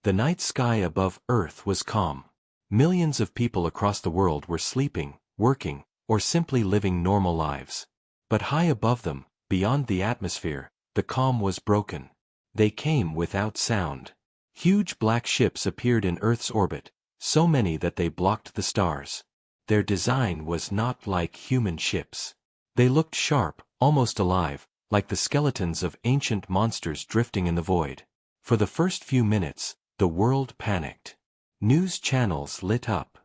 The night sky above Earth was calm. Millions of people across the world were sleeping, working, or simply living normal lives. But high above them, beyond the atmosphere, the calm was broken. They came without sound. Huge black ships appeared in Earth's orbit, so many that they blocked the stars. Their design was not like human ships. They looked sharp, almost alive, like the skeletons of ancient monsters drifting in the void. For the first few minutes, the world panicked. News channels lit up.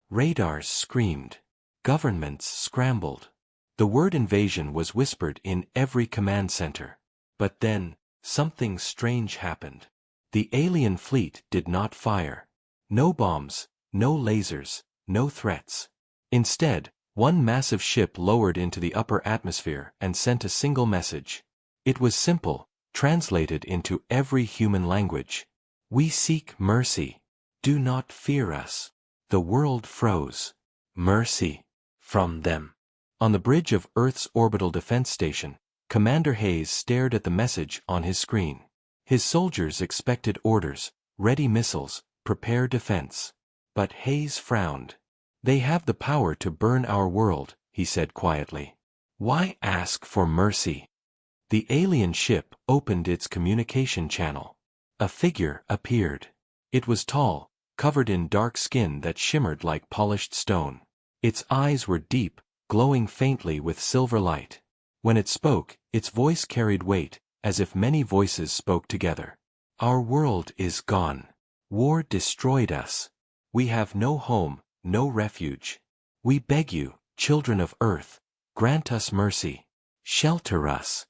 Radars screamed. Governments scrambled. The word invasion was whispered in every command center. But then, something strange happened. The alien fleet did not fire. No bombs, no lasers, no threats. Instead, one massive ship lowered into the upper atmosphere and sent a single message. It was simple, translated into every human language. We seek mercy. Do not fear us. The world froze. Mercy. From them. On the bridge of Earth's orbital defense station, Commander Hayes stared at the message on his screen. His soldiers expected orders, ready missiles, prepare defense. But Hayes frowned. They have the power to burn our world, he said quietly. Why ask for mercy? The alien ship opened its communication channel. A figure appeared. It was tall, covered in dark skin that shimmered like polished stone. Its eyes were deep, glowing faintly with silver light. When it spoke, its voice carried weight, as if many voices spoke together. Our world is gone. War destroyed us. We have no home, no refuge. We beg you, children of Earth, grant us mercy. Shelter us.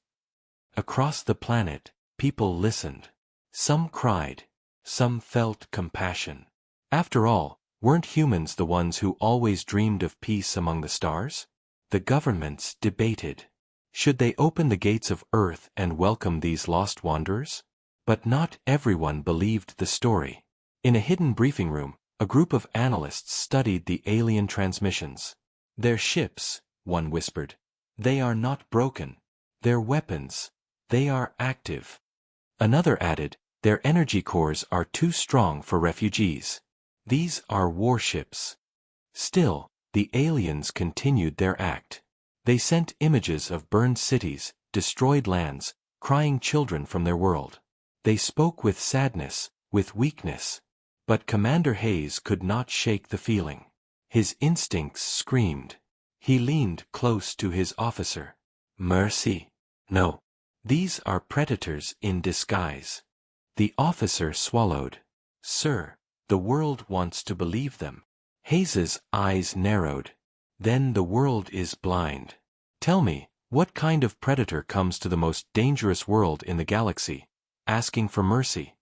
Across the planet, people listened. Some cried. Some felt compassion. After all, weren't humans the ones who always dreamed of peace among the stars? The governments debated. Should they open the gates of Earth and welcome these lost wanderers? But not everyone believed the story. In a hidden briefing room, a group of analysts studied the alien transmissions. Their ships, one whispered. They are not broken. Their weapons. They are active. Another added, their energy cores are too strong for refugees. These are warships. Still, the aliens continued their act. They sent images of burned cities, destroyed lands, crying children from their world. They spoke with sadness, with weakness. But Commander Hayes could not shake the feeling. His instincts screamed. He leaned close to his officer. Mercy? No. These are predators in disguise. The officer swallowed. Sir, the world wants to believe them. Hayes's eyes narrowed. Then the world is blind. Tell me, what kind of predator comes to the most dangerous world in the galaxy, asking for mercy?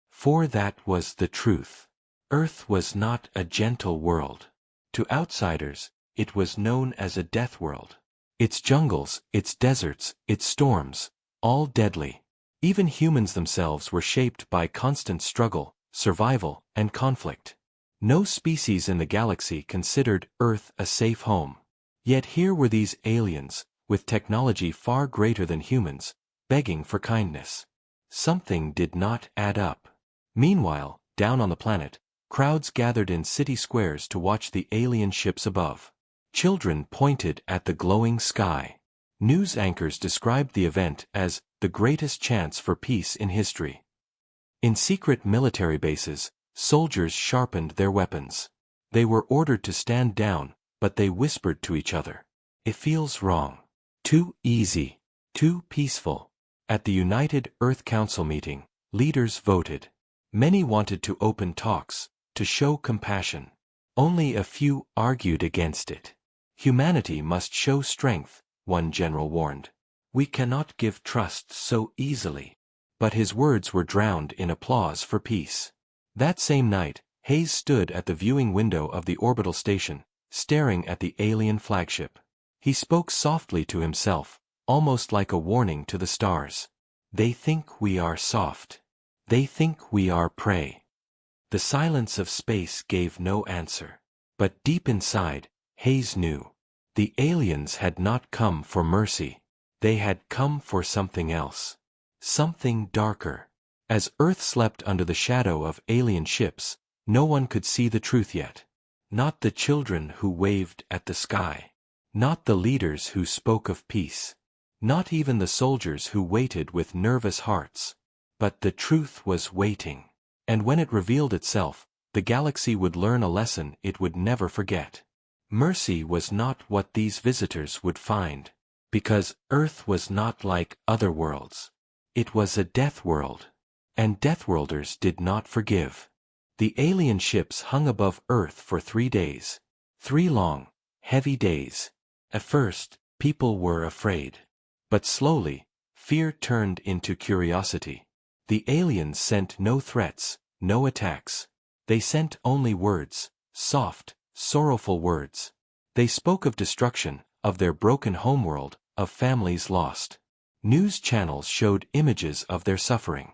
For that was the truth. Earth was not a gentle world. To outsiders, it was known as a death world. Its jungles, its deserts, its storms, all deadly. Even humans themselves were shaped by constant struggle, survival, and conflict. No species in the galaxy considered Earth a safe home. Yet here were these aliens, with technology far greater than humans, begging for kindness. Something did not add up. Meanwhile, down on the planet, crowds gathered in city squares to watch the alien ships above. Children pointed at the glowing sky. News anchors described the event as the greatest chance for peace in history. In secret military bases, soldiers sharpened their weapons. They were ordered to stand down, but they whispered to each other. It feels wrong. Too easy. Too peaceful. At the United Earth Council meeting, leaders voted. Many wanted to open talks, to show compassion. Only a few argued against it. Humanity must show strength, one general warned. We cannot give trust so easily. But his words were drowned in applause for peace. That same night, Hayes stood at the viewing window of the orbital station, staring at the alien flagship. He spoke softly to himself, almost like a warning to the stars. They think we are soft. They think we are prey. The silence of space gave no answer. But deep inside, Hayes knew. The aliens had not come for mercy. They had come for something else. Something darker. As Earth slept under the shadow of alien ships, no one could see the truth yet. Not the children who waved at the sky. Not the leaders who spoke of peace. Not even the soldiers who waited with nervous hearts. But the truth was waiting. And when it revealed itself, the galaxy would learn a lesson it would never forget. Mercy was not what these visitors would find. Because Earth was not like other worlds. It was a death world. And Deathworlders did not forgive. The alien ships hung above Earth for 3 days. 3 long, heavy days. At first, people were afraid. But slowly, fear turned into curiosity. The aliens sent no threats, no attacks. They sent only words, soft, sorrowful words. They spoke of destruction, of their broken homeworld, of families lost. News channels showed images of their suffering.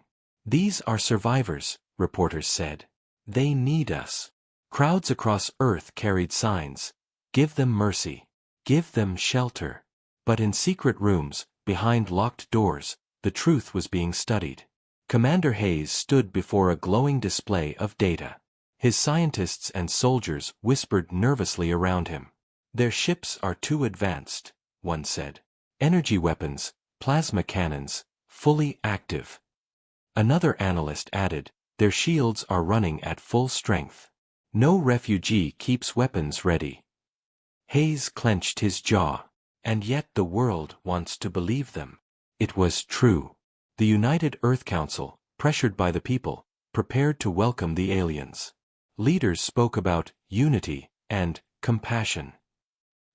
These are survivors, reporters said. They need us. Crowds across Earth carried signs. Give them mercy. Give them shelter. But in secret rooms, behind locked doors, the truth was being studied. Commander Hayes stood before a glowing display of data. His scientists and soldiers whispered nervously around him. Their ships are too advanced, one said. Energy weapons, plasma cannons, fully active. Another analyst added, their shields are running at full strength. No refugee keeps weapons ready. Hayes clenched his jaw. And yet the world wants to believe them. It was true. The United Earth Council, pressured by the people, prepared to welcome the aliens. Leaders spoke about unity and compassion.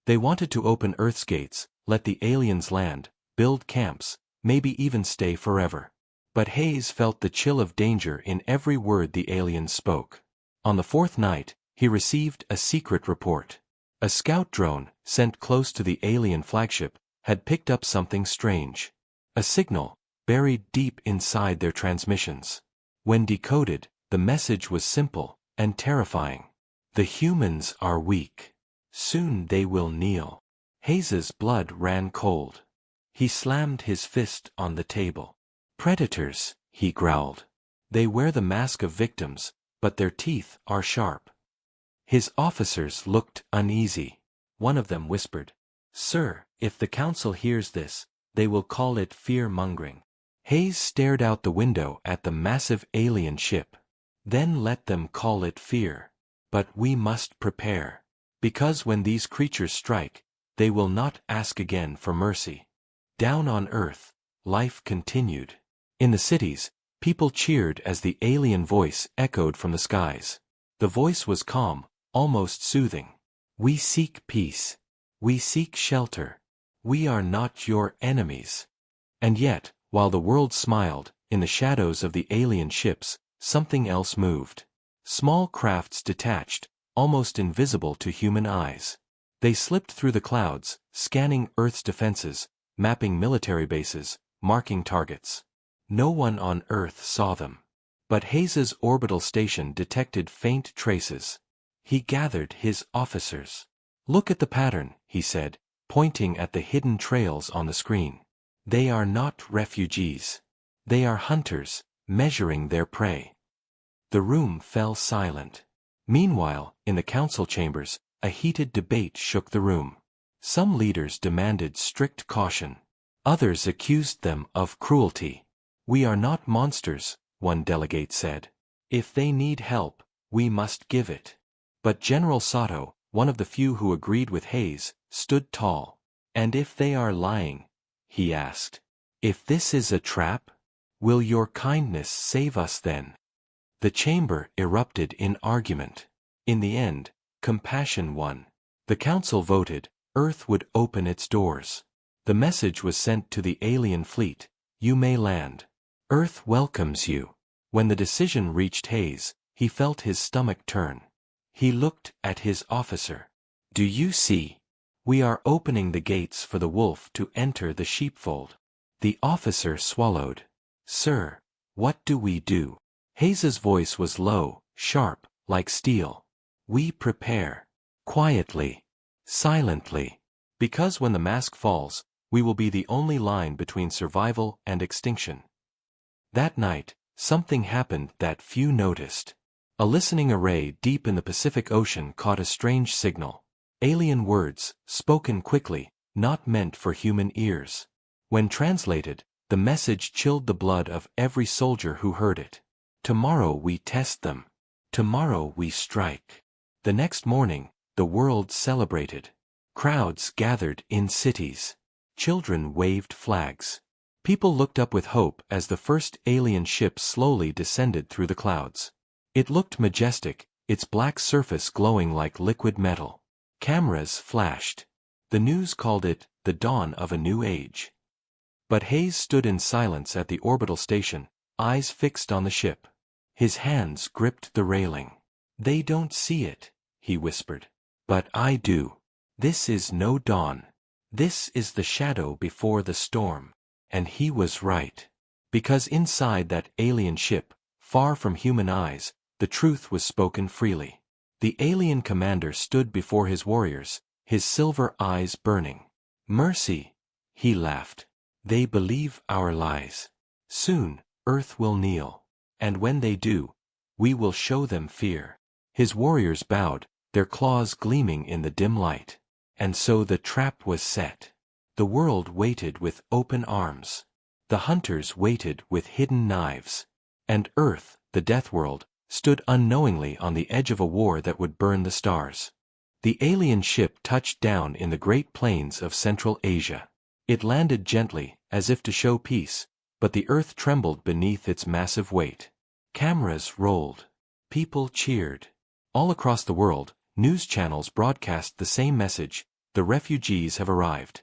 They wanted to open Earth's gates, let the aliens land, build camps, maybe even stay forever. But Hayes felt the chill of danger in every word the aliens spoke. On the 4th night, he received a secret report. A scout drone, sent close to the alien flagship, had picked up something strange. A signal, buried deep inside their transmissions. When decoded, the message was simple and terrifying. The humans are weak. Soon they will kneel. Hayes's blood ran cold. He slammed his fist on the table. Predators, he growled. They wear the mask of victims, but their teeth are sharp. His officers looked uneasy. One of them whispered, "Sir, if the council hears this, they will call it fear-mongering." Hayes stared out the window at the massive alien ship. Then let them call it fear. But we must prepare. Because when these creatures strike, they will not ask again for mercy. Down on Earth, life continued. In the cities, people cheered as the alien voice echoed from the skies. The voice was calm, almost soothing. We seek peace. We seek shelter. We are not your enemies. And yet, while the world smiled, in the shadows of the alien ships, something else moved. Small crafts detached, almost invisible to human eyes. They slipped through the clouds, scanning Earth's defenses, mapping military bases, marking targets. No one on Earth saw them. But Hayes's orbital station detected faint traces. He gathered his officers. Look at the pattern, he said, pointing at the hidden trails on the screen. They are not refugees. They are hunters, measuring their prey. The room fell silent. Meanwhile, in the council chambers, a heated debate shook the room. Some leaders demanded strict caution. Others accused them of cruelty. We are not monsters, one delegate said. If they need help, we must give it. But General Sato, one of the few who agreed with Hayes, stood tall. And if they are lying? He asked. If this is a trap? Will your kindness save us then? The chamber erupted in argument. In the end, compassion won. The council voted, Earth would open its doors. The message was sent to the alien fleet, you may land. Earth welcomes you. When the decision reached Hayes, he felt his stomach turn. He looked at his officer. Do you see? We are opening the gates for the wolf to enter the sheepfold. The officer swallowed. Sir, what do we do? Hayes's voice was low, sharp, like steel. We prepare. Quietly. Silently. Because when the mask falls, we will be the only line between survival and extinction. That night, something happened that few noticed. A listening array deep in the Pacific Ocean caught a strange signal. Alien words, spoken quickly, not meant for human ears. When translated, the message chilled the blood of every soldier who heard it. Tomorrow we test them. Tomorrow we strike. The next morning, the world celebrated. Crowds gathered in cities. Children waved flags. People looked up with hope as the first alien ship slowly descended through the clouds. It looked majestic, its black surface glowing like liquid metal. Cameras flashed. The news called it the dawn of a new age. But Hayes stood in silence at the orbital station, eyes fixed on the ship. His hands gripped the railing. "They don't see it," he whispered. "But I do. This is no dawn. This is the shadow before the storm." And he was right. Because inside that alien ship, far from human eyes, the truth was spoken freely. The alien commander stood before his warriors, his silver eyes burning. "Mercy," he laughed. "They believe our lies. Soon, Earth will kneel. And when they do, we will show them fear." His warriors bowed, their claws gleaming in the dim light. And so the trap was set. The world waited with open arms. The hunters waited with hidden knives. And Earth, the Deathworld, stood unknowingly on the edge of a war that would burn the stars. The alien ship touched down in the Great Plains of Central Asia. It landed gently, as if to show peace, but the earth trembled beneath its massive weight. Cameras rolled. People cheered. All across the world, news channels broadcast the same message: the refugees have arrived.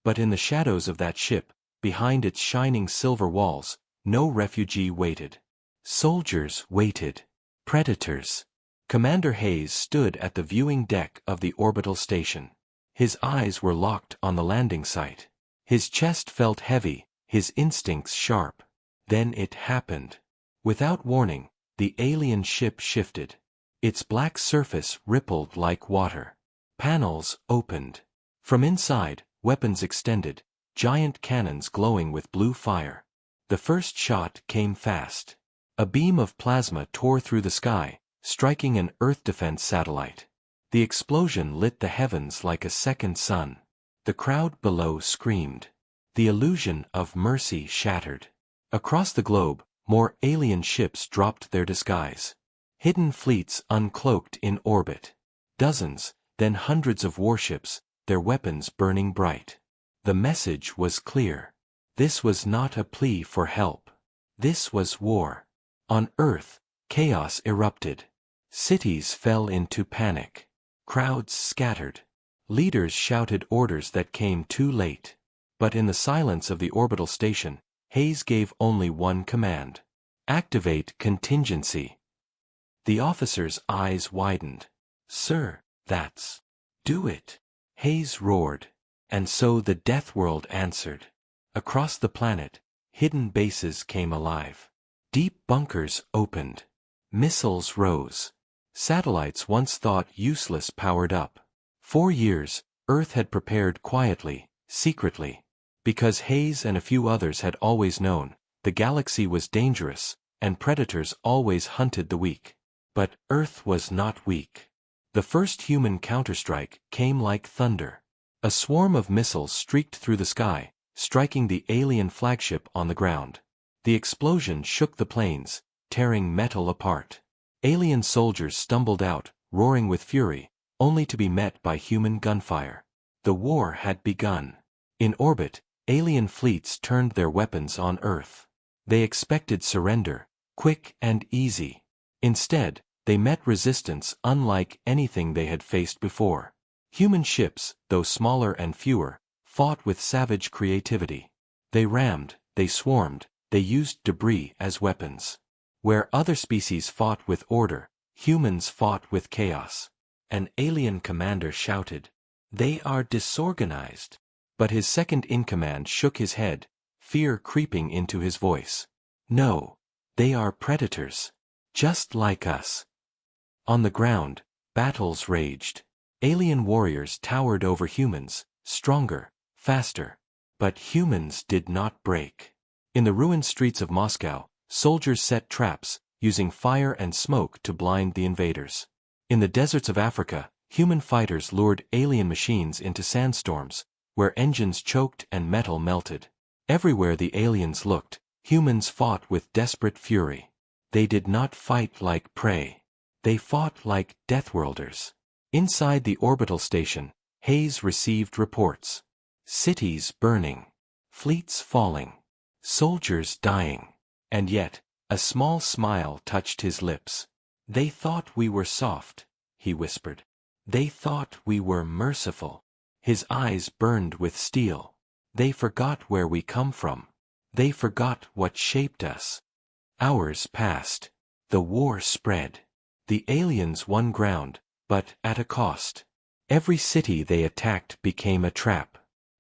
But in the shadows of that ship, behind its shining silver walls, no refugee waited. Soldiers waited. Predators. Commander Hayes stood at the viewing deck of the orbital station. His eyes were locked on the landing site. His chest felt heavy, his instincts sharp. Then it happened. Without warning, the alien ship shifted. Its black surface rippled like water. Panels opened. From inside, weapons extended, giant cannons glowing with blue fire. The first shot came fast. A beam of plasma tore through the sky, striking an Earth defense satellite. The explosion lit the heavens like a second sun. The crowd below screamed. The illusion of mercy shattered. Across the globe, more alien ships dropped their disguise. Hidden fleets uncloaked in orbit. Dozens, then hundreds of warships, their weapons burning bright. The message was clear. This was not a plea for help. This was war. On Earth, chaos erupted. Cities fell into panic. Crowds scattered. Leaders shouted orders that came too late. But in the silence of the orbital station, Hayes gave only one command: activate contingency. The officer's eyes widened. "Sir, that's... do it," Hayes roared. And so the Deathworld answered. Across the planet, hidden bases came alive. Deep bunkers opened. Missiles rose. Satellites once thought useless powered up. 4 years, Earth had prepared quietly, secretly. Because Hayes and a few others had always known, the galaxy was dangerous, and predators always hunted the weak. But Earth was not weak. The first human counterstrike came like thunder. A swarm of missiles streaked through the sky, striking the alien flagship on the ground. The explosion shook the planes, tearing metal apart. Alien soldiers stumbled out, roaring with fury, only to be met by human gunfire. The war had begun. In orbit, alien fleets turned their weapons on Earth. They expected surrender, quick and easy. Instead, they met resistance unlike anything they had faced before. Human ships, though smaller and fewer, fought with savage creativity. They rammed, they swarmed, they used debris as weapons. Where other species fought with order, humans fought with chaos. An alien commander shouted, "They are disorganized." But his second-in-command shook his head, fear creeping into his voice. "No, they are predators. Just like us." On the ground, battles raged. Alien warriors towered over humans, stronger, faster. But humans did not break. In the ruined streets of Moscow, Soldiers set traps, using fire and smoke to blind the invaders. In the deserts of Africa, human fighters lured alien machines into sandstorms, where engines choked and metal melted. Everywhere the aliens looked, humans fought with desperate fury. They did not fight like prey. They fought like deathworlders. Inside the orbital station, Hayes received reports. Cities burning. Fleets falling. Soldiers dying. And yet, a small smile touched his lips. "They thought we were soft," he whispered. "They thought we were merciful." His eyes burned with steel. "They forgot where we come from. They forgot what shaped us." Hours passed. The war spread. The aliens won ground, but at a cost. Every city they attacked became a trap.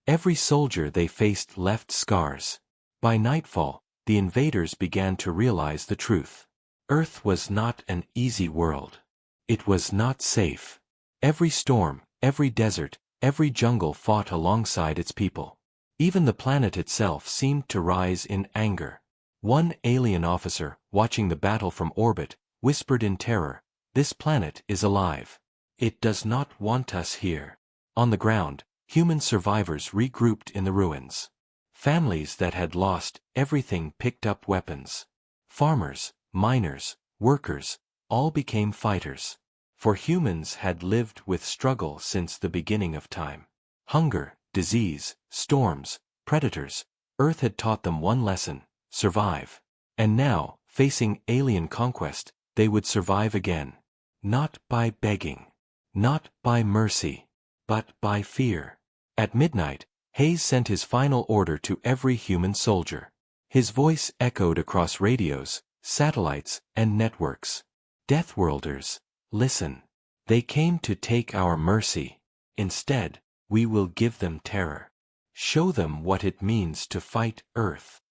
Every soldier they faced left scars. By nightfall, the invaders began to realize the truth. Earth was not an easy world. It was not safe. Every storm, every desert, every jungle fought alongside its people. Even the planet itself seemed to rise in anger. One alien officer, watching the battle from orbit, whispered in terror, "This planet is alive. It does not want us here." On the ground, human survivors regrouped in the ruins. Families that had lost everything picked up weapons. Farmers, miners, workers, all became fighters. For humans had lived with struggle since the beginning of time. Hunger, disease, storms, predators, Earth had taught them one lesson: survive. And now, facing alien conquest, they would survive again. Not by begging. Not by mercy. But by fear. At midnight, Hayes sent his final order to every human soldier. His voice echoed across radios, satellites, and networks. "Deathworlders, listen. They came to take our mercy. Instead, we will give them terror. Show them what it means to fight Earth."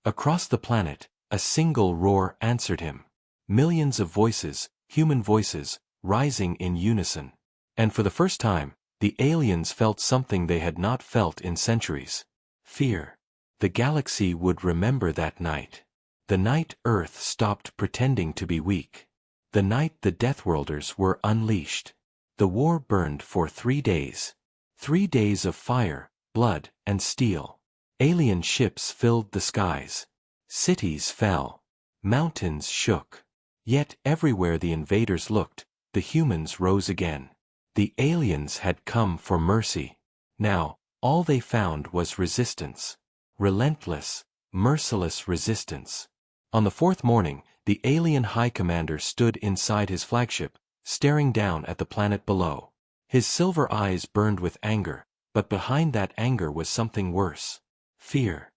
Across the planet, a single roar answered him. Millions of voices, human voices, rising in unison. And for the first time, the aliens felt something they had not felt in centuries. Fear. The galaxy would remember that night. The night Earth stopped pretending to be weak. The night the Deathworlders were unleashed. The war burned for 3 days. 3 days of fire, blood, and steel. Alien ships filled the skies. Cities fell. Mountains shook. Yet everywhere the invaders looked, the humans rose again. The aliens had come for mercy. Now, all they found was resistance. Relentless, merciless resistance. On the 4th morning, the alien high commander stood inside his flagship, staring down at the planet below. His silver eyes burned with anger, but behind that anger was something worse. Fear.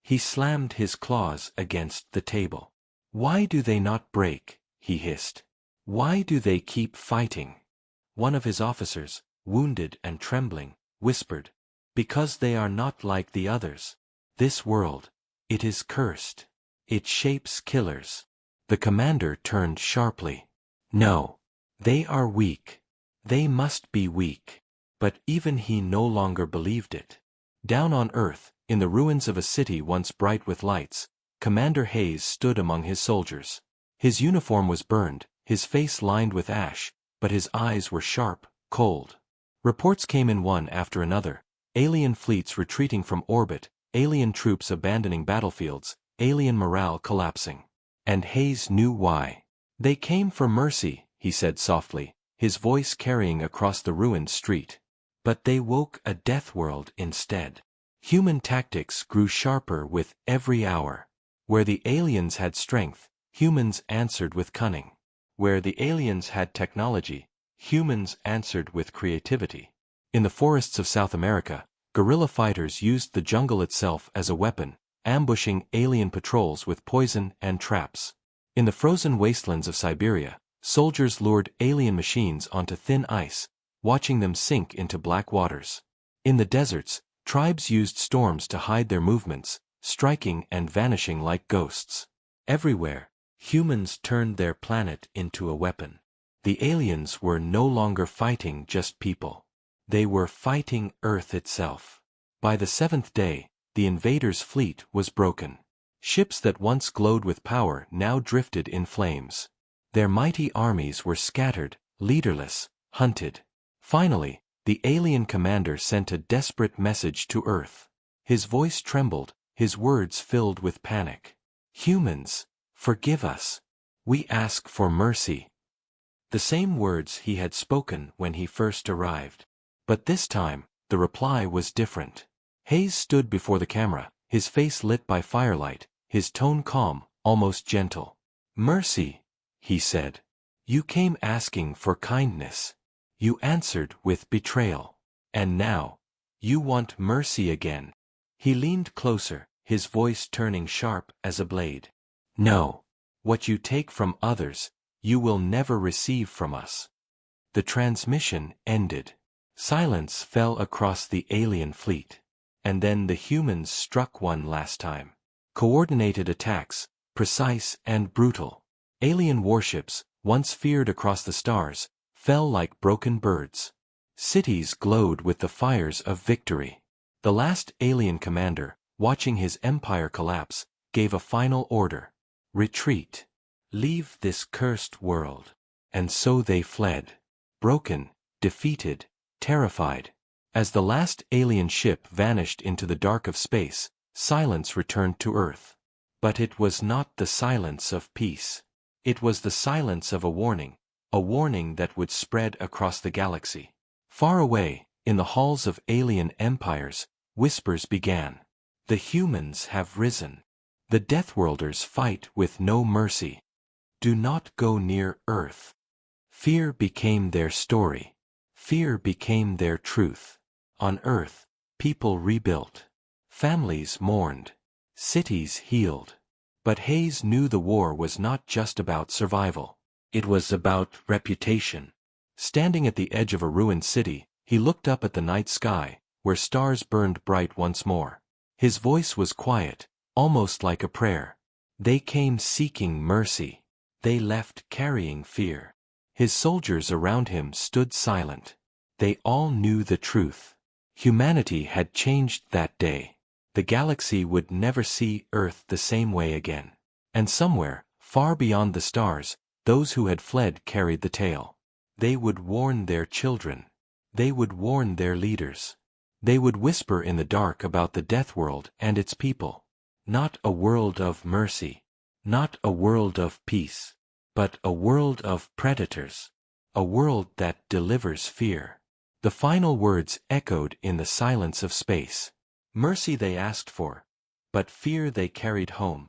He slammed his claws against the table. "Why do they not break?" he hissed. "Why do they keep fighting?" One of his officers, wounded and trembling, whispered, "Because they are not like the others. This world, it is cursed. It shapes killers." The commander turned sharply. "No. They are weak. They must be weak." But even he no longer believed it. Down on Earth, in the ruins of a city once bright with lights, Commander Hayes stood among his soldiers. His uniform was burned, his face lined with ash, but his eyes were sharp, cold. Reports came in one after another: alien fleets retreating from orbit, alien troops abandoning battlefields, alien morale collapsing. And Hayes knew why. "They came for mercy," he said softly, his voice carrying across the ruined street. "But they woke a death world instead." Human tactics grew sharper with every hour. Where the aliens had strength, humans answered with cunning. Where the aliens had technology, humans answered with creativity. In the forests of South America, guerrilla fighters used the jungle itself as a weapon, ambushing alien patrols with poison and traps. In the frozen wastelands of Siberia, soldiers lured alien machines onto thin ice, watching them sink into black waters. In the deserts, tribes used storms to hide their movements, striking and vanishing like ghosts. Everywhere, humans turned their planet into a weapon. The aliens were no longer fighting just people. They were fighting Earth itself. By the 7th day, the invaders' fleet was broken. Ships that once glowed with power now drifted in flames. Their mighty armies were scattered, leaderless, hunted. Finally, the alien commander sent a desperate message to Earth. His voice trembled, his words filled with panic. "Humans, forgive us. We ask for mercy." The same words he had spoken when he first arrived. But this time, the reply was different. Hayes stood before the camera, his face lit by firelight, his tone calm, almost gentle. "Mercy," he said. "You came asking for kindness. You answered with betrayal. And now, you want mercy again." He leaned closer, his voice turning sharp as a blade. "No. What you take from others, you will never receive from us." The transmission ended. Silence fell across the alien fleet. And then the humans struck one last time. Coordinated attacks, precise and brutal. Alien warships, once feared across the stars, fell like broken birds. Cities glowed with the fires of victory. The last alien commander, watching his empire collapse, gave a final order. "Retreat. Leave this cursed world." And so they fled. Broken, defeated, terrified. As the last alien ship vanished into the dark of space, silence returned to Earth. But it was not the silence of peace. It was the silence of a warning that would spread across the galaxy. Far away, in the halls of alien empires, whispers began. "The humans have risen. The Deathworlders fight with no mercy. Do not go near Earth." Fear became their story. Fear became their truth. On Earth, people rebuilt. Families mourned. Cities healed. But Hayes knew the war was not just about survival. It was about reputation. Standing at the edge of a ruined city, he looked up at the night sky, where stars burned bright once more. His voice was quiet, almost like a prayer. They came seeking mercy. They left carrying fear. His soldiers around him stood silent. They all knew the truth. Humanity had changed that day. The galaxy would never see Earth the same way again. And somewhere, far beyond the stars, those who had fled carried the tale. They would warn their children. They would warn their leaders. They would whisper in the dark about the death world and its people. Not a world of mercy. Not a world of peace. But a world of predators. A world that delivers fear. The final words echoed in the silence of space. Mercy they asked for, but fear they carried home.